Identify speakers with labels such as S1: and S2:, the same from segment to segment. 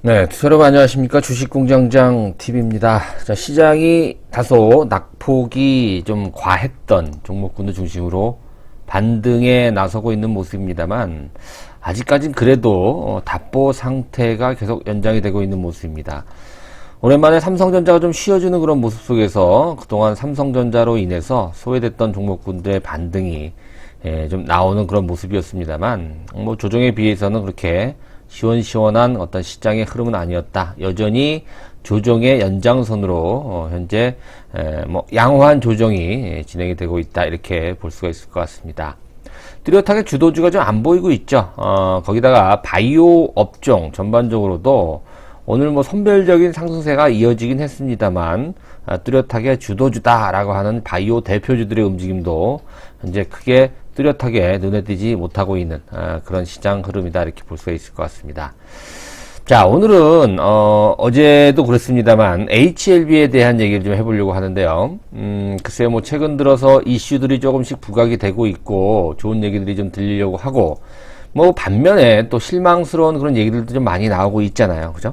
S1: 네, 여러분 안녕하십니까. 주식공장장 TV입니다. 자, 시장이 다소 낙폭이 좀 과했던 종목군들 중심으로 반등에 나서고 있는 모습입니다만 아직까진 그래도 답보 상태가 계속 연장이 되고 있는 모습입니다. 오랜만에 삼성전자가 좀 쉬어주는 그런 모습 속에서 그동안 삼성전자로 인해서 소외됐던 종목군들의 반등이 좀 나오는 그런 모습이었습니다만 뭐 조정에 비해서는 그렇게 시원시원한 어떤 시장의 흐름은 아니었다. 여전히 조정의 연장선으로 현재 뭐 양호한 조정이 진행이 되고 있다. 이렇게 볼 수가 있을 것 같습니다. 뚜렷하게 주도주가 좀 안 보이고 있죠. 거기다가 바이오 업종 전반적으로도 오늘 뭐 선별적인 상승세가 이어지긴 했습니다만 뚜렷하게 주도주다라고 하는 바이오 대표주들의 움직임도 현재 크게 뚜렷하게 눈에 띄지 못하고 있는 그런 시장 흐름이다 이렇게 볼 수가 있을 것 같습니다. 자, 오늘은 어제도 그랬습니다만 HLB에 대한 얘기를 좀 해보려고 하는데요. 글쎄요, 뭐 최근 들어서 이슈들이 조금씩 부각이 되고 있고 좋은 얘기들이 좀 들리려고 하고 뭐 반면에 또 실망스러운 그런 얘기들도 좀 많이 나오고 있잖아요, 그죠?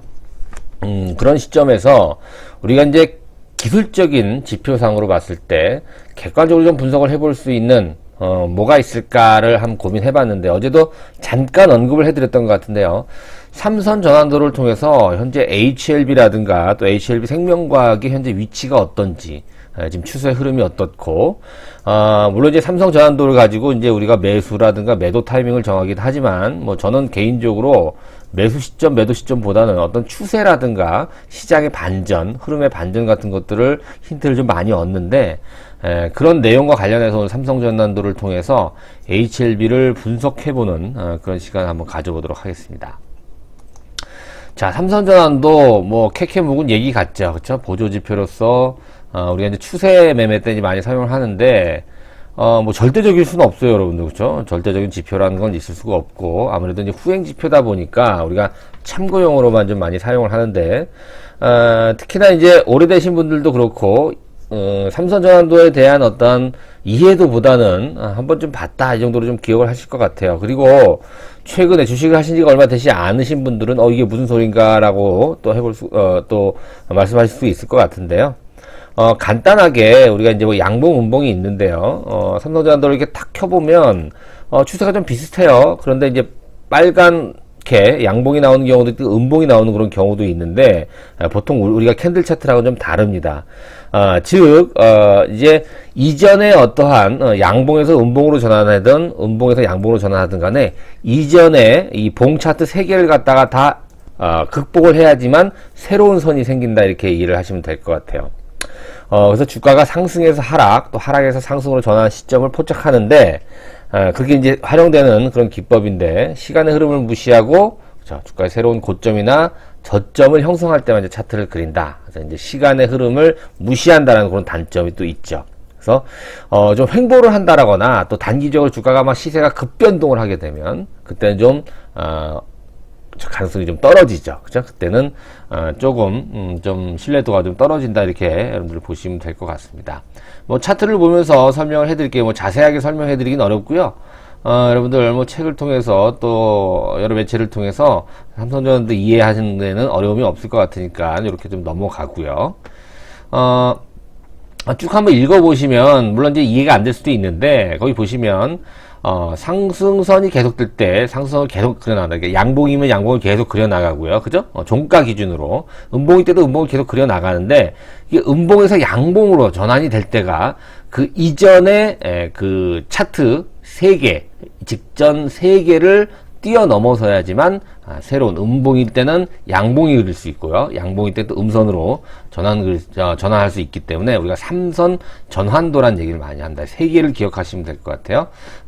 S1: 그런 시점에서 우리가 이제 기술적인 지표상으로 봤을 때 객관적으로 좀 분석을 해볼 수 있는 뭐가 있을까를 한번 고민해 봤는데 어제도 잠깐 언급을 해드렸던 것 같은데요. 삼선 전환도를 통해서 현재 HLB라든가 또 HLB 생명과학의 현재 위치가 어떤지 지금 추세 흐름이 어떻고 물론 이제 삼성 전환도를 가지고 이제 우리가 매수라든가 매도 타이밍을 정하기도 하지만 뭐 저는 개인적으로 매수 시점, 매도 시점보다는 어떤 추세라든가 시장의 반전, 흐름의 반전 같은 것들을 힌트를 좀 많이 얻는데 그런 내용과 관련해서 오늘 삼성전환도를 통해서 HLB를 분석해보는 그런 시간을 한번 가져보도록 하겠습니다. 자, 삼성전환도 뭐 캐캐묵은 얘기 같죠, 그렇죠? 보조지표로서 우리가 이제 추세 매매 때 이제 많이 사용을 하는데 뭐 절대적일 수는 없어요, 여러분들, 그렇죠? 절대적인 지표라는 건 있을 수가 없고 아무래도 이제 후행 지표다 보니까 우리가 참고용으로만 좀 많이 사용을 하는데 특히나 이제 오래되신 분들도 그렇고 삼성전환도에 대한 어떤 이해도보다는 한 번쯤 봤다 이 정도로 좀 기억을 하실 것 같아요. 그리고 최근에 주식을 하신 지가 얼마 되지 않으신 분들은 이게 무슨 소린가라고 또 해볼 또 말씀하실 수 있을 것 같은데요. 간단하게 우리가 이제 뭐 양봉, 음봉이 있는데요. 삼성전환도를 이렇게 탁 켜보면 추세가 좀 비슷해요. 그런데 이제 빨갛게 양봉이 나오는 경우도 있고 음봉이 나오는 그런 경우도 있는데 보통 우리가 캔들 차트랑은 좀 다릅니다. 즉 이제 이전에 어떠한 양봉에서 음봉으로 전환하든 음봉에서 양봉으로 전환하든 간에 이전에 이 봉 차트 3개를 갖다가 다 극복을 해야지만 새로운 선이 생긴다 이렇게 이해를 하시면 될 것 같아요. 그래서 주가가 상승에서 하락, 또 하락에서 상승으로 전환 시점을 포착하는데, 그게 이제 활용되는 그런 기법인데, 시간의 흐름을 무시하고, 그렇죠, 주가의 새로운 고점이나 저점을 형성할 때만 이제 차트를 그린다. 그래서 이제 시간의 흐름을 무시한다는 그런 단점이 또 있죠. 그래서, 좀 횡보를 한다라거나, 또 단기적으로 주가가 막 시세가 급변동을 하게 되면, 그때는 좀, 가능성이 좀 떨어지죠. 그죠? 그때는 조금 좀 신뢰도가 좀 떨어진다 이렇게 여러분들 보시면 될 것 같습니다. 뭐 차트를 보면서 설명을 해드릴게요. 뭐 자세하게 설명해드리긴 어렵고요. 여러분들 뭐 책을 통해서 또 여러 매체를 통해서 삼성전환도 이해하시는 데는 어려움이 없을 것 같으니까 이렇게 좀 넘어가고요. 쭉 한번 읽어보시면 물론 이제 이해가 안 될 수도 있는데 거기 보시면 상승선이 계속될 때 상승선을 계속 그려나간다. 양봉이면 양봉을 계속 그려나가고요. 그죠? 종가 기준으로. 음봉일 때도 음봉을 계속 그려나가는데, 이게 음봉에서 양봉으로 전환이 될 때가 그 이전에 그 차트 3개, 직전 3개를 뛰어넘어서야지만 새로운 음봉일 때는 양봉이 그릴 수 있고요. 양봉일 때 또 음선으로 전환할 수 있기 때문에 우리가 삼선 전환도란 얘기를 많이 한다. 3개를 기억하시면 될 것 같아요.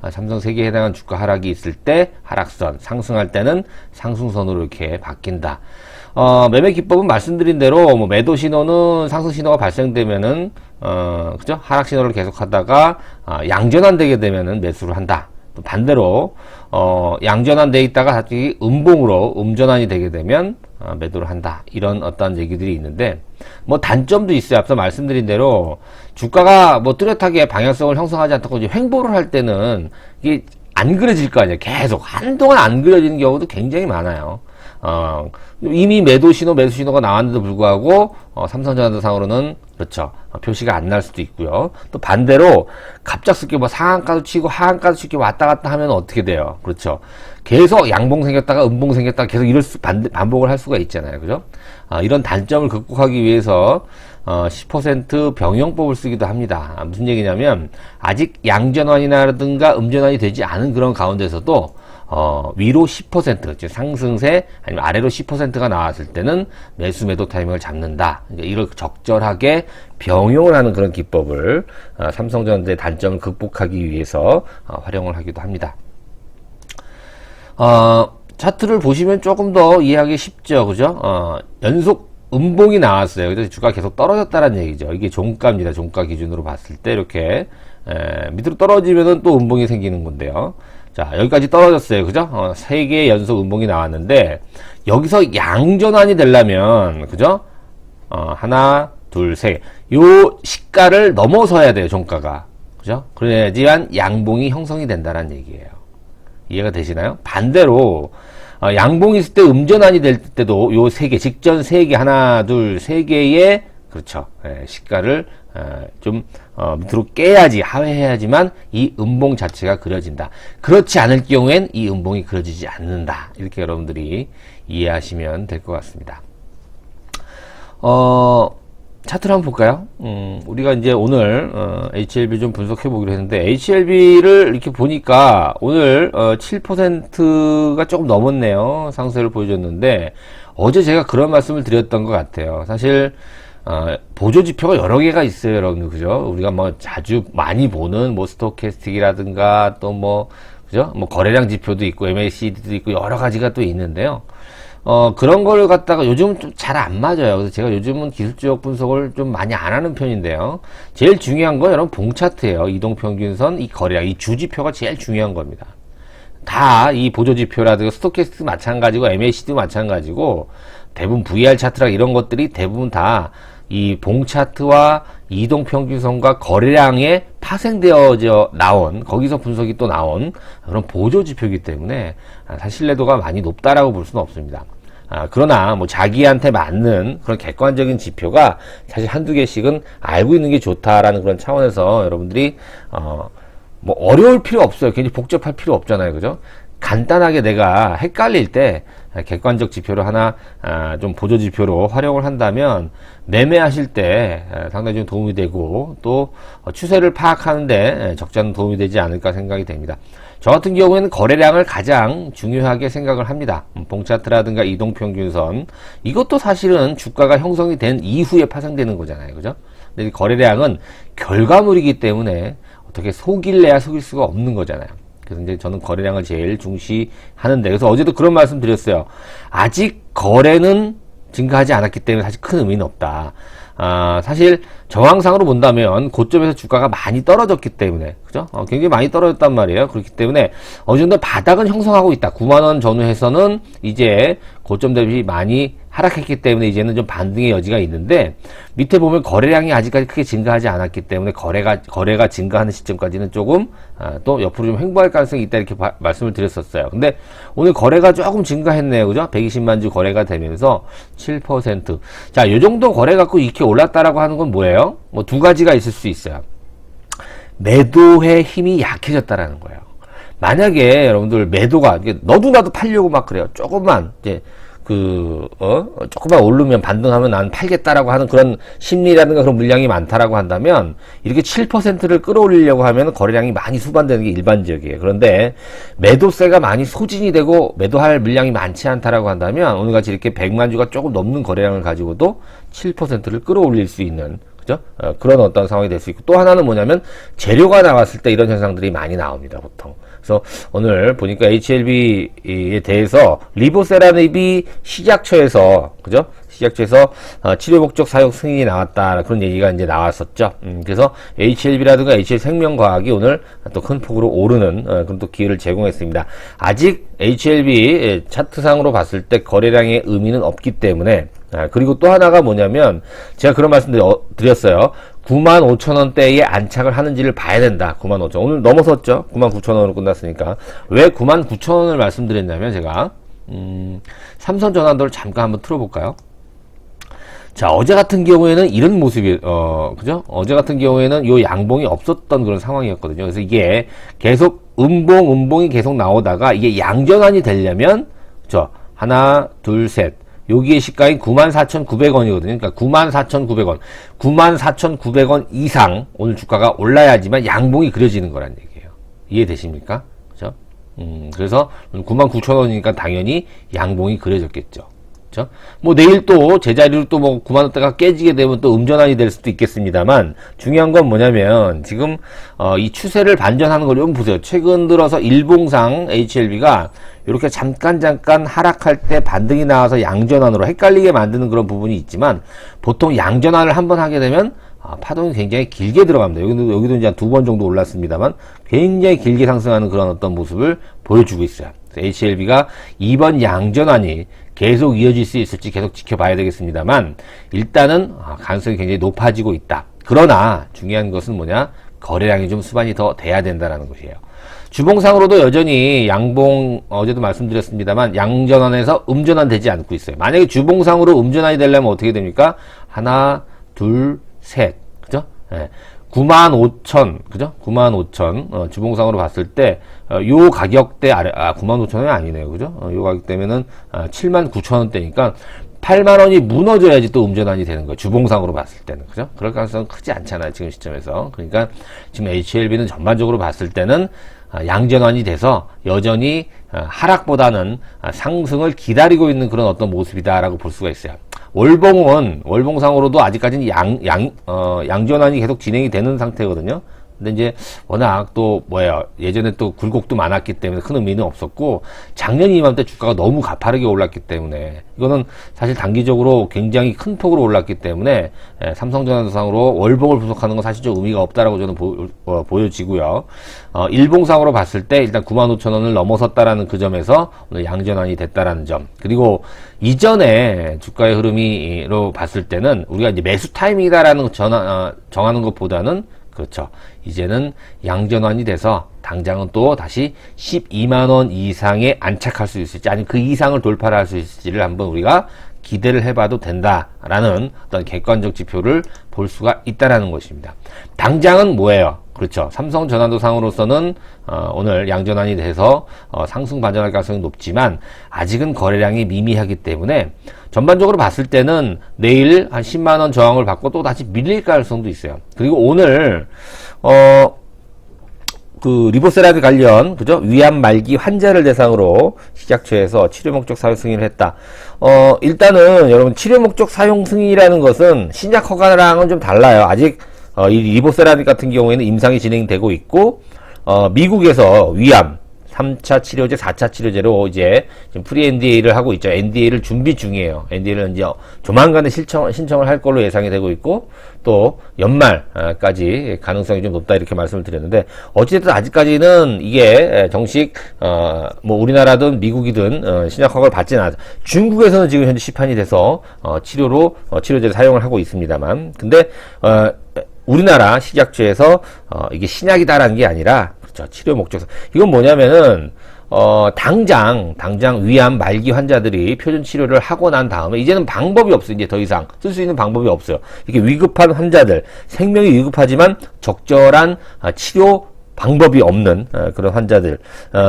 S1: 삼선 3개에 해당하는 주가 하락이 있을 때 하락선, 상승할 때는 상승선으로 이렇게 바뀐다. 매매 기법은 말씀드린 대로 뭐 매도 신호는 상승 신호가 발생되면은 그죠? 하락 신호를 계속 하다가 양전환되게 되면은 매수를 한다. 또 반대로 양전환돼 있다가 갑자기 음봉으로 음전환이 되게 되면 매도를 한다. 이런 어떤 얘기들이 있는데 뭐 단점도 있어요. 앞서 말씀드린 대로 주가가 뭐 뚜렷하게 방향성을 형성하지 않다고 이제 횡보를 할 때는 이게 안 그려질 거 아니에요. 계속 한동안 안 그려지는 경우도 굉장히 많아요. 이미 매도 신호가 나왔는데도 불구하고, 삼성전자상으로는, 그렇죠. 표시가 안 날 수도 있고요. 또 반대로, 갑작스럽게 뭐 상한가도 치고 하한가도 치고 왔다 갔다 하면 어떻게 돼요? 그렇죠. 계속 양봉 생겼다가 음봉 생겼다가 계속 반복을 할 수가 있잖아요. 그죠? 이런 단점을 극복하기 위해서, 10% 병용법을 쓰기도 합니다. 무슨 얘기냐면, 아직 양전환이라든가 음전환이 되지 않은 그런 가운데서도, 위로 10%, 즉 상승세 아니면 아래로 10%가 나왔을 때는 매수 매도 타이밍을 잡는다. 이걸 적절하게 병용을 하는 그런 기법을 삼성전자의 단점을 극복하기 위해서 활용을 하기도 합니다. 차트를 보시면 조금 더 이해하기 쉽죠, 그죠? 연속 음봉이 나왔어요. 그래서 주가가 계속 떨어졌다는 얘기죠. 이게 종가입니다. 종가 기준으로 봤을 때 이렇게 밑으로 떨어지면은 또 음봉이 생기는 건데요. 자, 여기까지 떨어졌어요. 그죠? 3개의 연속 음봉이 나왔는데, 여기서 양전환이 되려면, 그죠? 하나, 둘, 셋. 요 시가를 넘어서야 돼요, 종가가. 그죠? 그래야지만 양봉이 형성이 된다는 얘기예요. 이해가 되시나요? 반대로, 양봉이 있을 때 음전환이 될 때도 요 3개, 직전 3개, 하나, 둘, 3개의, 그렇죠. 시가를 밑으로 깨야지, 하회해야지만 이 음봉 자체가 그려진다. 그렇지 않을 경우엔 이 음봉이 그려지지 않는다. 이렇게 여러분들이 이해하시면 될 것 같습니다. 차트를 한번 볼까요? 우리가 이제 오늘, HLB 좀 분석해 보기로 했는데, HLB를 이렇게 보니까 오늘, 7%가 조금 넘었네요. 상승을 보여줬는데, 어제 제가 그런 말씀을 드렸던 것 같아요. 사실, 보조지표가 여러 개가 있어요, 여러분들. 그죠? 우리가 뭐 자주 많이 보는 뭐 스토캐스틱이라든가 또 뭐, 그죠? 뭐 거래량 지표도 있고 MACD도 있고 여러 가지가 또 있는데요. 그런 걸 갖다가 요즘은 좀 잘 안 맞아요. 그래서 제가 요즘은 기술적 분석을 좀 많이 안 하는 편인데요. 제일 중요한 건 여러분 봉차트예요. 이동평균선, 이 거래량, 이 주지표가 제일 중요한 겁니다. 다 이 보조지표라든가 스토캐스틱 마찬가지고 MACD도 마찬가지고 대부분 VR 차트랑 이런 것들이 대부분 다 이 봉차트와 이동평균선과 거래량에 파생되어져 나온, 거기서 분석이 또 나온 그런 보조지표이기 때문에 사실 신뢰도가 많이 높다라고 볼 수는 없습니다. 그러나 뭐 자기한테 맞는 그런 객관적인 지표가 사실 한두 개씩은 알고 있는 게 좋다라는 그런 차원에서 여러분들이 뭐 어려울 필요 없어요. 굉장히 복잡할 필요 없잖아요. 그죠? 간단하게 내가 헷갈릴 때 객관적 지표를 하나 좀 보조 지표로 활용을 한다면 매매하실 때 상당히 좀 도움이 되고 또 추세를 파악하는데 적잖은 도움이 되지 않을까 생각이 됩니다. 저 같은 경우에는 거래량을 가장 중요하게 생각을 합니다. 봉차트라든가 이동평균선, 이것도 사실은 주가가 형성이 된 이후에 파생되는 거잖아요. 그죠? 근데 이 거래량은 결과물이기 때문에 어떻게 속일래야 속일 수가 없는 거잖아요. 그래서 이제 저는 거래량을 제일 중시하는데, 그래서 어제도 그런 말씀 드렸어요. 아직 거래는 증가하지 않았기 때문에 사실 큰 의미는 없다. 사실 정황상으로 본다면 고점에서 주가가 많이 떨어졌기 때문에, 그죠? 굉장히 많이 떨어졌단 말이에요. 그렇기 때문에 어느 정도 바닥은 형성하고 있다. 9만원 전후에서는 이제 고점 대비 많이 하락했기 때문에 이제는 좀 반등의 여지가 있는데, 밑에 보면 거래량이 아직까지 크게 증가하지 않았기 때문에 거래가 증가하는 시점까지는 조금 또 옆으로 좀 횡보할 가능성이 있다, 이렇게 말씀을 드렸었어요. 근데 오늘 거래가 조금 증가했네요. 그죠? 120만 주 거래가 되면서 7%. 자, 요 정도 거래 갖고 이렇게 올랐다라고 하는 건 뭐예요? 뭐 두 가지가 있을 수 있어요. 매도의 힘이 약해졌다라는 거예요. 만약에 여러분들 매도가 너도 나도 팔려고 막 그래요. 조금만 이제 조금만 오르면 반등하면 난 팔겠다라고 하는 그런 심리라든가 그런 물량이 많다라고 한다면, 이렇게 7%를 끌어올리려고 하면 거래량이 많이 수반되는 게 일반적이에요. 그런데 매도세가 많이 소진이 되고 매도할 물량이 많지 않다라고 한다면, 오늘같이 이렇게 100만 주가 조금 넘는 거래량을 가지고도 7%를 끌어올릴 수 있는, 그죠? 그런 어떤 상황이 될 수 있고, 또 하나는 뭐냐면 재료가 나왔을 때 이런 현상들이 많이 나옵니다, 보통. 그래서 오늘 보니까 HLB에 대해서 리보세라닙이 시작처에서, 그죠? 시작처에서 치료 목적 사용 승인이 나왔다, 그런 얘기가 이제 나왔었죠. 그래서 HLB라든가 HL생명과학이 오늘 또 큰 폭으로 오르는 그런 또 기회를 제공했습니다. 아직 HLB 차트상으로 봤을 때 거래량의 의미는 없기 때문에, 그리고 또 하나가 뭐냐면, 제가 그런 말씀 드렸어요. 95,000원대에 안착을 하는지를 봐야 된다. 95,000원. 오늘 넘어섰죠? 99,000원으로 끝났으니까. 왜 99,000원을 말씀드렸냐면, 제가 삼성 전환도를 잠깐 한번 틀어볼까요? 자, 어제 같은 경우에는 이런 모습이, 그죠? 어제 같은 경우에는 요 양봉이 없었던 그런 상황이었거든요. 그래서 이게 계속 음봉이 계속 나오다가 이게 양전환이 되려면, 그죠? 하나, 둘, 셋. 여기에 시가인 94,900원이거든요. 그러니까 94,900원. 94,900원 이상 오늘 주가가 올라야지만 양봉이 그려지는 거란 얘기예요. 이해되십니까? 그죠? 그래서 99,000원이니까 당연히 양봉이 그려졌겠죠. 그렇죠? 뭐 내일 또 제자리로 또 뭐 9만 원대가 깨지게 되면 또 음전환이 될 수도 있겠습니다만 중요한 건 뭐냐면 지금 이 추세를 반전하는 걸 좀 보세요. 최근 들어서 일봉상 HLB가 이렇게 잠깐 하락할 때 반등이 나와서 양전환으로 헷갈리게 만드는 그런 부분이 있지만 보통 양전환을 한번 하게 되면 파동이 굉장히 길게 들어갑니다. 여기도 이제 2번 정도 올랐습니다만 굉장히 길게 상승하는 그런 어떤 모습을 보여주고 있어요. HLB가 이번 양전환이 계속 이어질 수 있을지 계속 지켜봐야 되겠습니다만 일단은 가능성이 굉장히 높아지고 있다. 그러나 중요한 것은 뭐냐? 거래량이 좀 수반이 더 돼야 된다는 것이에요. 주봉상으로도 여전히 양봉 어제도 말씀드렸습니다만 양전환에서 음전환 되지 않고 있어요. 만약에 주봉상으로 음전환이 되려면 어떻게 됩니까? 하나, 둘, 셋. 그죠? 예. 95,000, 그죠? 95,000, 주봉상으로 봤을 때, 요 가격대 아래, 95,000원이 아니네요. 그죠? 요 가격대면은, 79,000원대니까, 8만원이 무너져야지 또 음전환이 되는 거예요. 주봉상으로 봤을 때는. 그죠? 그럴 가능성은 크지 않잖아요. 지금 시점에서. 그러니까, 지금 HLB는 전반적으로 봤을 때는, 양전환이 돼서 여전히 하락보다는 상승을 기다리고 있는 그런 어떤 모습이다라고 볼 수가 있어요. 월봉상으로도 아직까지는 양전환이 계속 진행이 되는 상태거든요. 근데 이제 워낙 또 예전에 또 굴곡도 많았기 때문에 큰 의미는 없었고 작년 이맘때 주가가 너무 가파르게 올랐기 때문에 이거는 사실 단기적으로 굉장히 큰 폭으로 올랐기 때문에 삼성전환도상으로 월봉을 분석하는 건 사실 좀 의미가 없다라고 저는 보여지고요. 일봉상으로 봤을 때 일단 95,000원을 넘어섰다라는 그 점에서 오늘 양전환이 됐다라는 점. 그리고 이전에 주가의 흐름으로 봤을 때는 우리가 이제 매수 타이밍이다라는 정하는 것보다는 그렇죠. 이제는 양전환이 돼서 당장은 또 다시 12만원 이상에 안착할 수 있을지 아니면 그 이상을 돌파를 할 수 있을지를 한번 우리가 기대를 해봐도 된다라는 어떤 객관적 지표를 볼 수가 있다라는 것입니다. 당장은 뭐예요? 그렇죠. 삼성전환도상으로서는 오늘 양전환이 돼서 상승 반전할 가능성이 높지만 아직은 거래량이 미미하기 때문에 전반적으로 봤을 때는 내일 한 10만원 저항을 받고 또 다시 밀릴 가능성도 있어요. 그리고 오늘 그 리보세라비 관련 그죠? 위암 말기 환자를 대상으로 식약처에서 치료 목적 사용 승인을 했다. 일단은 여러분 치료 목적 사용 승인이라는 것은 신약 허가랑은 좀 달라요. 아직 이 리보세라비 같은 경우에는 임상이 진행되고 있고 미국에서 위암 3차 치료제, 4차 치료제로 이제 지금 프리 NDA를 하고 있죠. NDA를 준비 중이에요. NDA를 이제 조만간에 신청을 할 걸로 예상이 되고 있고, 또 연말까지 가능성이 좀 높다 이렇게 말씀을 드렸는데, 어찌됐든 아직까지는 이게 정식, 뭐 우리나라든 미국이든 신약 허가를 받지는 않아요. 중국에서는 지금 현재 시판이 돼서 치료제를 사용을 하고 있습니다만, 근데 우리나라 식약처에서 이게 신약이다라는 게 아니라 그렇죠. 치료 목적. 이건 뭐냐면은 당장 위암 말기 환자들이 표준 치료를 하고 난 다음에 이제는 방법이 없어요. 이제 더 이상 쓸 수 있는 방법이 없어요. 이게 위급한 환자들, 생명이 위급하지만 적절한 치료 방법이 없는 그런 환자들,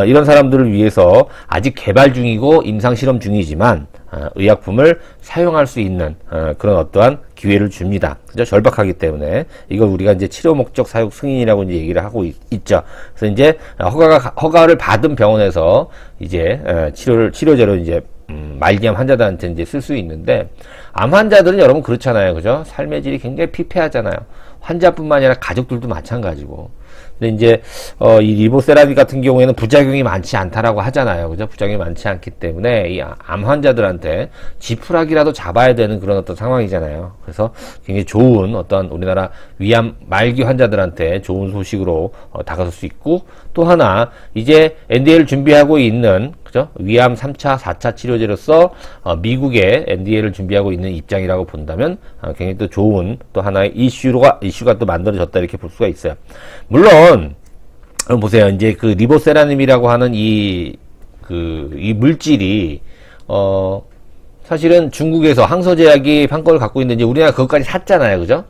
S1: 이런 사람들을 위해서 아직 개발 중이고 임상 실험 중이지만 의약품을 사용할 수 있는 그런 어떠한 기회를 줍니다. 그죠? 절박하기 때문에 이걸 우리가 이제 치료 목적 사용 승인이라고 이제 얘기를 하고 있죠. 그래서 이제 허가를 받은 병원에서 이제 치료제로 이제 말기암 환자들한테 이제 쓸 수 있는데 암 환자들은 여러분 그렇잖아요. 그죠? 삶의 질이 굉장히 피폐하잖아요. 환자뿐만 아니라 가족들도 마찬가지고. 근데 이제 이 리보세라비 같은 경우에는 부작용이 많지 않다라고 하잖아요. 그죠? 부작용이 많지 않기 때문에 이 암 환자들한테 지푸라기라도 잡아야 되는 그런 어떤 상황이잖아요. 그래서 굉장히 좋은 어떤 우리나라 위암 말기 환자들한테 좋은 소식으로 다가설 수 있고, 또 하나 이제 NDA를 준비하고 있는 그죠? 위암 3차, 4차 치료제로서 미국에 NDA를 준비하고 있는 입장이라고 본다면 굉장히 또 좋은 또 하나의 이슈가 또 만들어졌다 이렇게 볼 수가 있어요. 물론 보세요. 이제 그 리보세라님이라고 하는 이 이 물질이, 사실은 중국에서 항서제약이 판권을 갖고 있는지 우리나라 그것까지 샀잖아요. 그죠?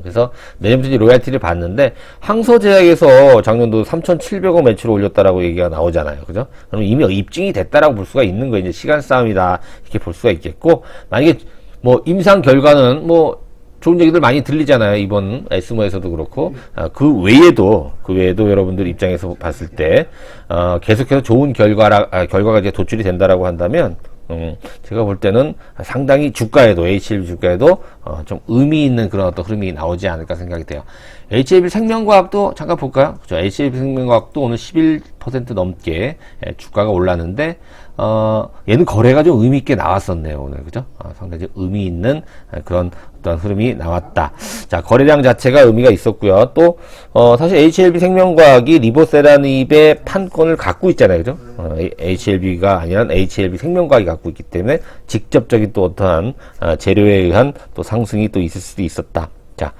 S1: 그래서 내년부터 이제 로얄티를 받는데, 항서제약에서 작년도 3,700억 매출을 올렸다라고 얘기가 나오잖아요. 그죠? 그럼 이미 입증이 됐다라고 볼 수가 있는 거예요. 이제 시간 싸움이다. 이렇게 볼 수가 있겠고, 만약에 뭐 임상 결과는 뭐 좋은 얘기들 많이 들리잖아요. 이번 에스모에서도 그렇고, 그 외에도 여러분들 입장에서 봤을 때, 계속해서 좋은 결과가 이제 도출이 된다라고 한다면, 제가 볼 때는 상당히 주가에도, HLB 주가에도, 좀 의미 있는 그런 어떤 흐름이 나오지 않을까 생각이 돼요. HLB 생명과학도 잠깐 볼까요? 그죠? HLB 생명과학도 오늘 11% 넘게 주가가 올랐는데, 얘는 거래가 좀 의미 있게 나왔었네요, 오늘. 그죠? 상당히 의미 있는 그런 어떤 흐름이 나왔다. 자, 거래량 자체가 의미가 있었고요. 또, 사실 HLB 생명과학이 리보세라닙의 판권을 갖고 있잖아요. 그죠? HLB가 아니라 HLB 생명과학이 갖고 있기 때문에 직접적인 또 어떠한 재료에 의한 또 상승이 또 있을 수도 있었다. 자,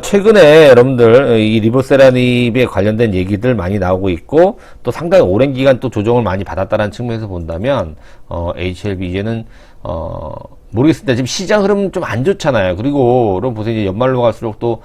S1: 최근에 여러분들 이 리보세라닙에 관련된 얘기들 많이 나오고 있고, 또 상당히 오랜 기간 또 조정을 많이 받았다는 측면에서 본다면, HLB 이제는 모르겠습니다. 지금 시장 흐름 좀 안 좋잖아요. 그리고 여러분 보세요. 이제 연말로 갈수록 또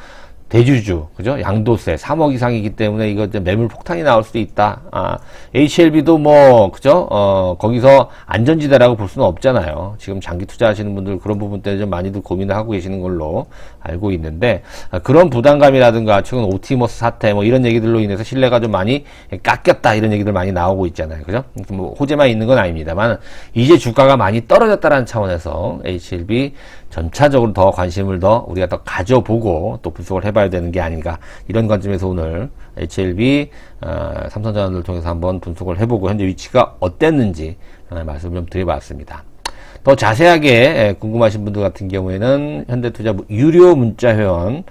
S1: 대주주, 그죠? 양도세 3억 이상이기 때문에 이거 이제 매물 폭탄이 나올 수도 있다. HLB도 뭐, 그죠? 거기서 안전지대라고 볼 수는 없잖아요. 지금 장기 투자하시는 분들 그런 부분 때문에 좀 많이들 고민을 하고 계시는 걸로 알고 있는데, 그런 부담감이라든가 최근 오티머스 사태 뭐 이런 얘기들로 인해서 신뢰가 좀 많이 깎였다 이런 얘기들 많이 나오고 있잖아요. 그죠? 뭐 호재만 있는 건 아닙니다만, 이제 주가가 많이 떨어졌다는 차원에서 HLB 전차적으로 더 관심을 더 우리가 더 가져보고 또 분석을 해봐야 되는 게 아닌가, 이런 관점에서 오늘 HLB 삼성전자를 통해서 한번 분석을 해보고 현재 위치가 어땠는지 말씀을 좀 드려봤습니다. 더 자세하게 궁금하신 분들 같은 경우에는 현대투자 유료 문자 회원,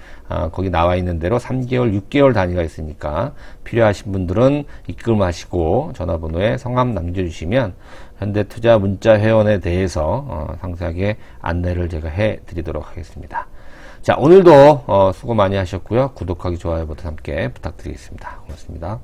S1: 거기 나와 있는 대로 3개월, 6개월 단위가 있으니까 필요하신 분들은 입금하시고 전화번호에 성함 남겨주시면 현대투자 문자 회원에 대해서 상세하게 안내를 제가 해드리도록 하겠습니다. 자, 오늘도 수고 많이 하셨고요. 구독하기, 좋아요 버튼 함께 부탁드리겠습니다. 고맙습니다.